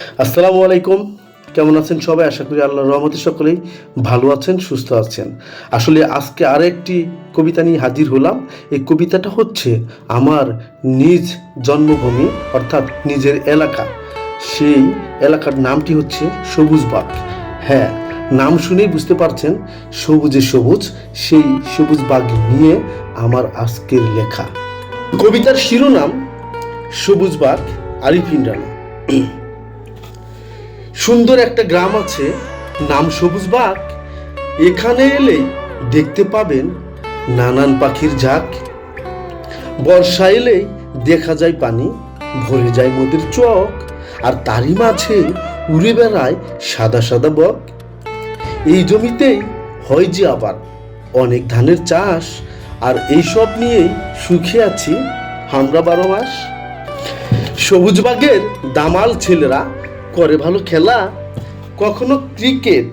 আসসালামু আলাইকুম। কেমন আছেন সবাই? আশা করি আল্লাহর রহমতে সকলেই ভালো আছেন, সুস্থ আছেন। আসলে আজকে আরেকটি কবিতা নিয়ে হাজির হলাম। এই কবিতাটা হচ্ছে আমার নিজ জন্মভূমি অর্থাৎ নিজের এলাকা। সেই এলাকার নামটি হচ্ছে সবুজবাগ। হ্যাঁ, নাম শুনেই বুঝতে পারছেন সবুজে সবুজ, সেই সবুজ বাগ নিয়ে আমার আজকের লেখা। কবিতার শিরোনাম সবুজবাগ, আরিফিন রানা। সুন্দর একটা গ্রাম আছে, নাম সবুজবাগ। এখানে এলেই দেখতে পাবেন নানান পাখির ঝাঁক। বর্ষা এলেই দেখা যায় পানি, ভরে যায় নদীর চক, আর তারই মাঝে উড়ে বেড়ায় সাদা সাদা বক। এই জমিতেই হয় যে আবার অনেক ধানের চাষ, আর এইসব নিয়েই সুখে আছি আমরা 12 মাস। সবুজবাগের দামাল ছেলেরা করে ভালো খেলা, কখনো ক্রিকেট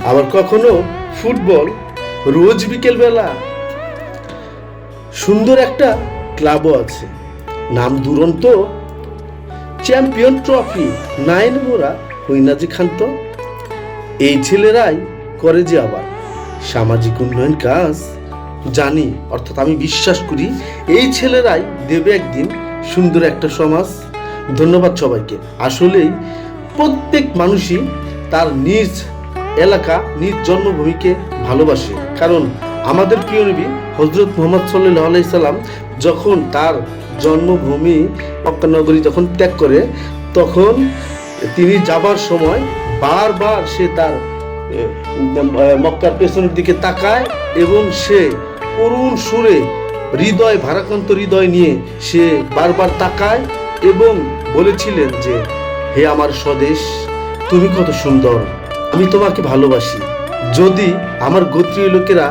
আবার কখনো ফুটবল, রোজ বিকেল বেলা। সুন্দর একটা ক্লাবও আছে, নাম দুরন্ত, চ্যাম্পিয়ন ট্রফি, নাইন মোরা হই না যে ক্ষান্ত। এই ছেলেরাই করে যে আবার সামাজিক উন্নয়ন কাজ। জানি অর্থাৎ আমি বিশ্বাস করি এই ছেলেরাই দেবে একদিন সুন্দর একটা সমাজ। ধন্যবাদ সবাইকে। আসলেই প্রত্যেক মানুষই তার নিজ এলাকা, নিজ জন্মভূমিকে ভালোবাসে। কারণ আমাদের প্রিয় নবী হযরত মুহাম্মদ সাল্লাল্লাহু আলাইহি সাল্লাম যখন তার জন্মভূমি মক্কা নগরী যখন ত্যাগ করে, তখন তিনি যাবার সময় বারবার সে তার মক্কার পেছনের দিকে তাকায় এবং সে করুণ সুরে হৃদয় ভারাক্রান্ত হৃদয় নিয়ে সে বারবার তাকায় এবং বলেছিলেন যে, হে আমার স্বদেশ, তুমি কত সুন্দর, আমি তোমাকে ভালোবাসি। যদি আমার গোত্রীয় লোকেরা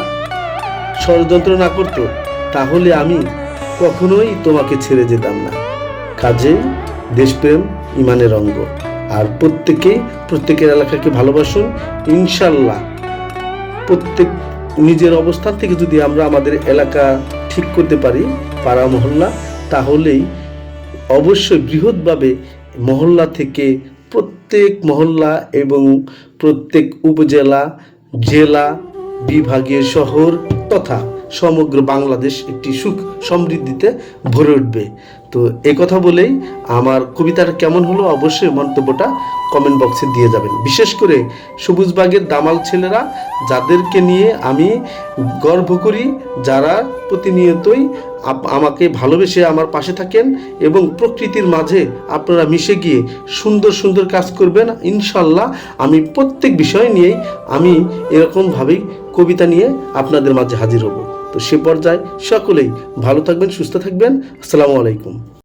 ষড়যন্ত্র না করত, তাহলে আমি কখনোই তোমাকে ছেড়ে যেতাম না। কাজে দেশপ্রেম ইমানের অঙ্গ। আর প্রত্যেকের এলাকাকে ভালোবাসুন। ইনশাল্লাহ প্রত্যেক নিজের অবস্থান থেকে যদি আমরা আমাদের এলাকা ঠিক করতে পারি, পাড়া মহল্লা, তাহলেই অবশ্যই বৃহৎভাবে মহল্লা থেকে প্রত্যেক মহল্লা এবং প্রত্যেক উপজেলা, জেলা, বিভাগীয় শহর তথা সমগ্র বাংলাদেশ একটি সুখ সমৃদ্ধিতে ভরে উঠবে। তো এই কথা বলেই আমার কবিতাটা কেমন হলো অবশ্যই মন্তব্যটা কমেন্ট বক্সে দিয়ে যাবেন। বিশেষ করে সবুজবাগের দামাল ছেলেরা, যাদেরকে নিয়ে আমি গর্ব করি, যারা প্রতিনিয়তই আমাকে ভালোবেসে আমার পাশে থাকেন এবং প্রকৃতির মাঝে আপনারা মিশে গিয়ে সুন্দর সুন্দর কাজ করবেন। ইনশাল্লাহ আমি প্রত্যেক বিষয় নিয়েই আমি এরকমভাবেই কবিতা নিয়ে আপনাদের মাঝে হাজির হব। তো সে পর্যায়ে সকলেই ভালো থাকবেন, সুস্থ থাকবেন। আসসালামু আলাইকুম।